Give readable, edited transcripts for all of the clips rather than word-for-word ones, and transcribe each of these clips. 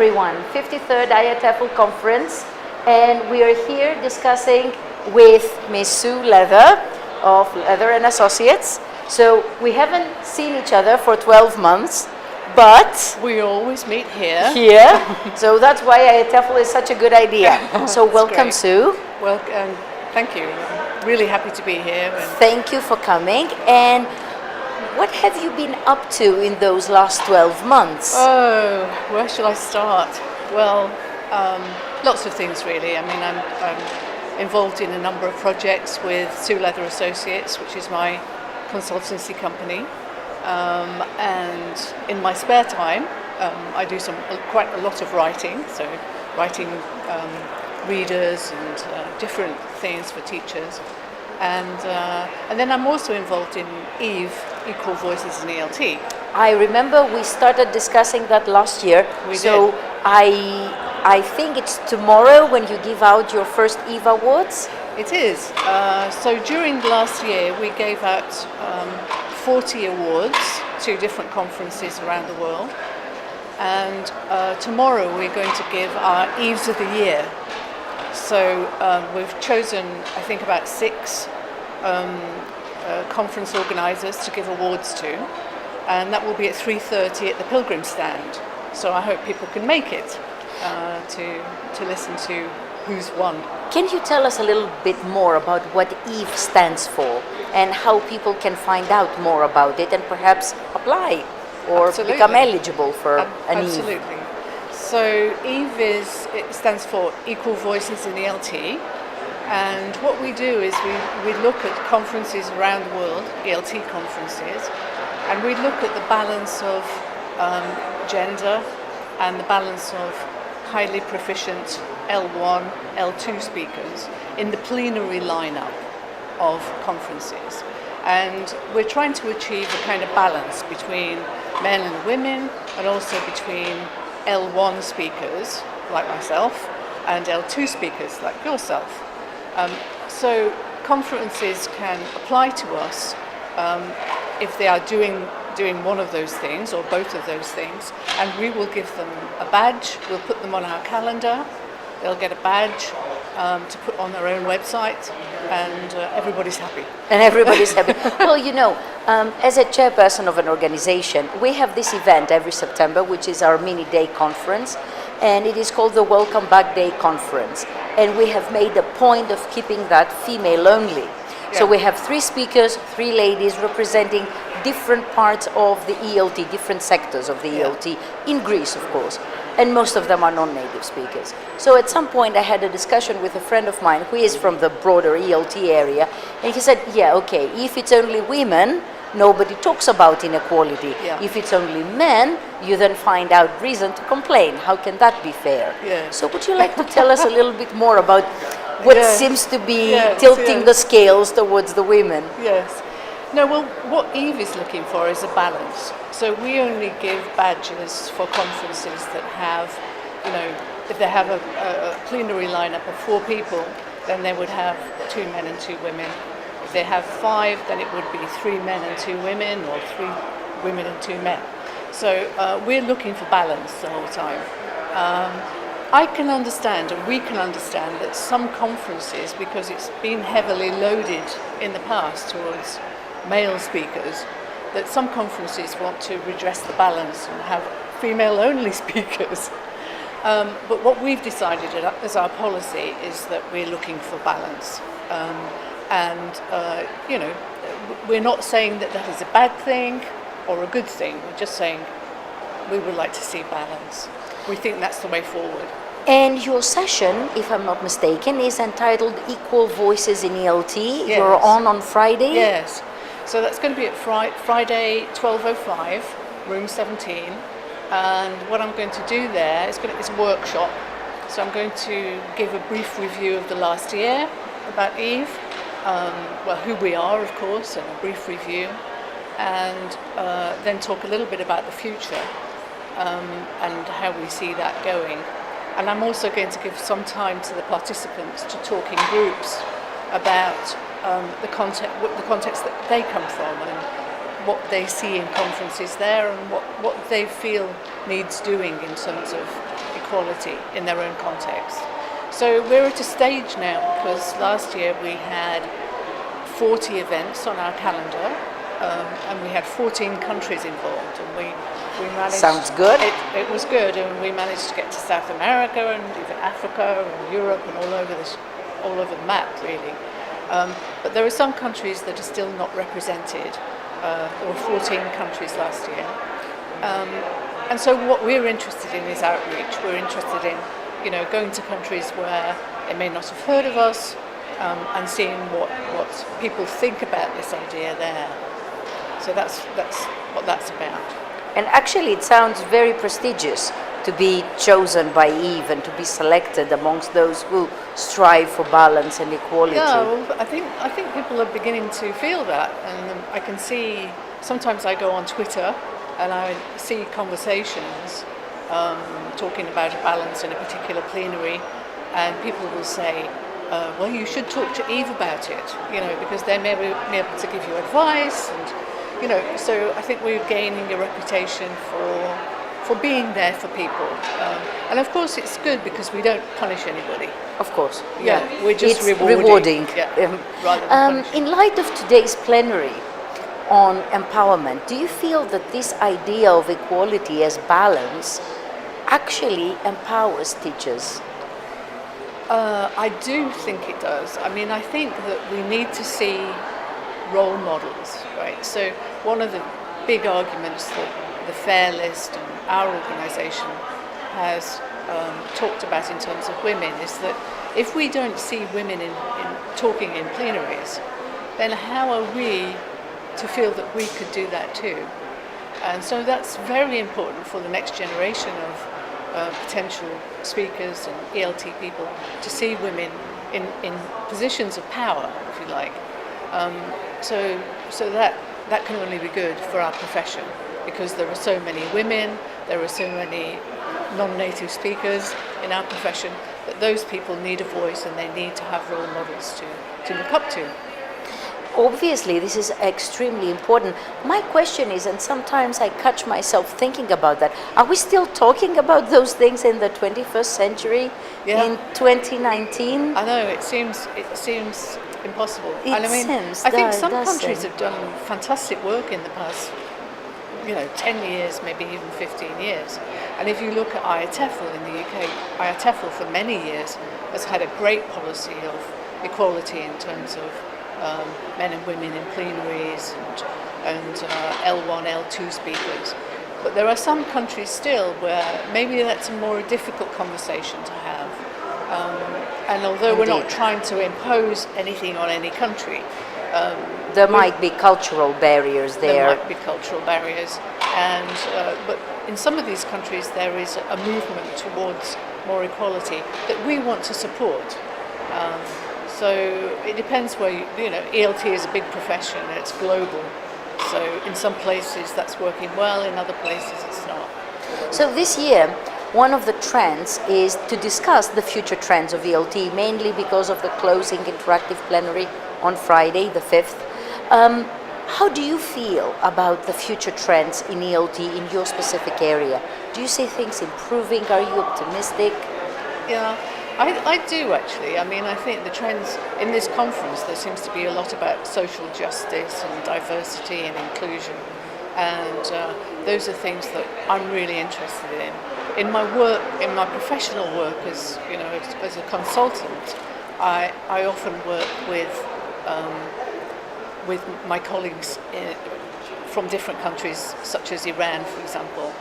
everyone. 53rd IATEFL conference, and we are here discussing with Ms. Sue Leather of Leather and Associates. So we haven't seen each other for 12 months, but we always meet here. So that's why IATEFL is such a good idea. So welcome, great. Sue. Welcome. Thank you. I'm really happy to be here. Thank you for coming. And what have you been up to in those last 12 months? Oh, where shall I start? Well, lots of things really. I mean, I'm involved in a number of projects with Sue Leather Associates, which is my consultancy company. And in my spare time, I do quite a lot of writing. So writing readers and different things for teachers. And then I'm also involved in EVE, Equal Voices in ELT. I remember we started discussing that last year. We did. I think it's tomorrow when you give out your first EVE Awards. It is. So during last year we gave out 40 awards to different conferences around the world. And tomorrow we're going to give our EVEs of the Year. So we've chosen, I think, about 6 conference organisers to give awards to, and that will be at 3:30 at the Pilgrim Stand. So I hope people can make it to listen to who's won. Can you tell us a little bit more about what EVE stands for and how people can find out more about it and perhaps apply or Absolutely. Become eligible for an EVE? Absolutely. So EVE it stands for Equal Voices in ELT, and what we do is we look at conferences around the world, ELT conferences, and we look at the balance of gender and the balance of highly proficient L1, L2 speakers in the plenary lineup of conferences. And we're trying to achieve a kind of balance between men and women, and also between L1 speakers, like myself, and L2 speakers, like yourself. So conferences can apply to us if they are doing one of those things, or both of those things, and we will give them a badge. We'll put them on our calendar. They'll get a badge to put on their own website, and everybody's happy. And everybody's happy. Well, you know, as a chairperson of an organization, we have this event every September, which is our mini day conference, and it is called the Welcome Back Day Conference. And we have made a point of keeping that female only. Yeah. So we have 3 speakers, 3 ladies representing different parts of the ELT, different sectors of the ELT, in Greece, of course. And most of them are non-native speakers. So at some point I had a discussion with a friend of mine who is from the broader ELT area, and he said, yeah, okay, if it's only women, nobody talks about inequality. Yeah. If it's only men, you then find out reason to complain. How can that be fair? Yeah. So would you like to tell us a little bit more about what seems to be tilting the scales towards the women? Yes. No, well, what EVE is looking for is a balance. So we only give badges for conferences that have, you know, if they have a plenary lineup of 4 people, then they would have 2 men and 2 women. If they have 5, then it would be 3 men and 2 women, or 3 women and 2 men. So we're looking for balance the whole time. I can understand, and we can understand, that some conferences, because it's been heavily loaded in the past towards male speakers, that some conferences want to redress the balance and have female-only speakers. But what we've decided as our policy is that we're looking for balance. You know, we're not saying that that is a bad thing or a good thing. We're just saying we would like to see balance. We think that's the way forward. And your session, if I'm not mistaken, is entitled Equal Voices in ELT. Yes. You're on Friday? Yes. So that's going to be at Friday, 12:05, room 17. And what I'm going to do there is it's a workshop. So I'm going to give a brief review of the last year about EVE, well, who we are, of course, and a brief review, and then talk a little bit about the future and how we see that going. And I'm also going to give some time to the participants to talk in groups about the context that they come from and what they see in conferences there, and what they feel needs doing in terms of equality in their own context. So we're at a stage now, because last year we had 40 events on our calendar, and we had 14 countries involved, and we managed. Sounds good. It was good, and we managed to get to South America and even Africa and Europe and all over the map, really. But there are some countries that are still not represented. There were 14 countries last year. And so what we're interested in is outreach. We're interested in, going to countries where they may not have heard of us, and seeing what people think about this idea there. So that's what that's about. And actually, it sounds very prestigious to be chosen by Eve and to be selected amongst those who strive for balance and equality. Yeah, well, I think people are beginning to feel that, and I can see. Sometimes I go on Twitter and I see conversations talking about a balance in a particular plenary, and people will say, "Well, you should talk to Eve about it," because they may be able to give you advice, and So I think we're gaining a reputation for being there for people, and of course it's good because we don't punish anybody. Of course, yeah, we're just it's rewarding. Rather than in light of today's plenary on empowerment, do you feel that this idea of equality as balance actually empowers teachers? I do think it does. I mean, I think that we need to see role models, right? So one of the big arguments that the FAIR List and our organisation has talked about in terms of women is that if we don't see women in talking in plenaries, then how are we to feel that we could do that too? And so that's very important for the next generation of potential speakers and ELT people to see women in positions of power, if you like. So that can only be good for our profession, because there are so many women, there are so many non-native speakers in our profession, that those people need a voice and they need to have role models to look up to. Obviously, this is extremely important. My question is, and sometimes I catch myself thinking about that, are we still talking about those things in the 21st century, in 2019? I know, it seems impossible. I think some countries have done fantastic work in the past, 10 years, maybe even 15 years. And if you look at IATEFL in the UK, IATEFL for many years has had a great policy of equality in terms of men and women in plenaries and L1, L2 speakers. But there are some countries still where maybe that's a more difficult conversation to have. And although we're not trying to impose anything on any country, there might be cultural barriers there. There might be cultural barriers, but in some of these countries there is a movement towards more equality that we want to support. So it depends where ELT is a big profession and it's global. So in some places that's working well, in other places it's not. So this year, one of the trends is to discuss the future trends of ELT, mainly because of the closing interactive plenary on Friday, the 5th. How do you feel about the future trends in ELT in your specific area? Do you see things improving? Are you optimistic? Yeah, I do actually. I mean, I think the trends in this conference, there seems to be a lot about social justice and diversity and inclusion. And those are things that I'm really interested in. In my work, in my professional work as a consultant, I often work with my colleagues from different countries, such as Iran, for example,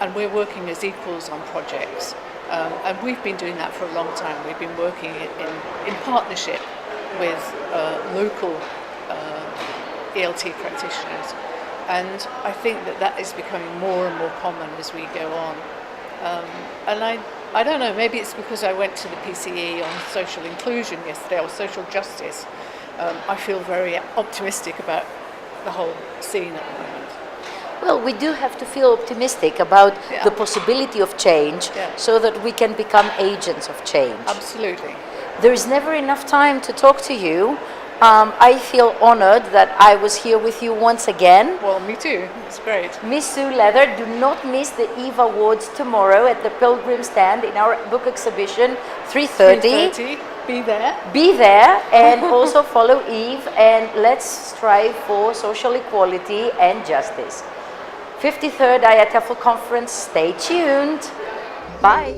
and we're working as equals on projects. And we've been doing that for a long time. We've been working in partnership with local ELT practitioners. And I think that is becoming more and more common as we go on. And I don't know, maybe it's because I went to the PCE on social inclusion yesterday, or social justice. I feel very optimistic about the whole scene at the moment. Well, we do have to feel optimistic about the possibility of change so that we can become agents of change. Absolutely. There is never enough time to talk to you. I feel honored that I was here with you once again. Well, me too. It's great. Miss Sue Leather, do not miss the Eve Awards tomorrow at the Pilgrim Stand in our book exhibition, 3:30. 3:30. Be there. Be there and also follow Eve, and let's strive for social equality and justice. 53rd IATEFL conference, stay tuned. Bye.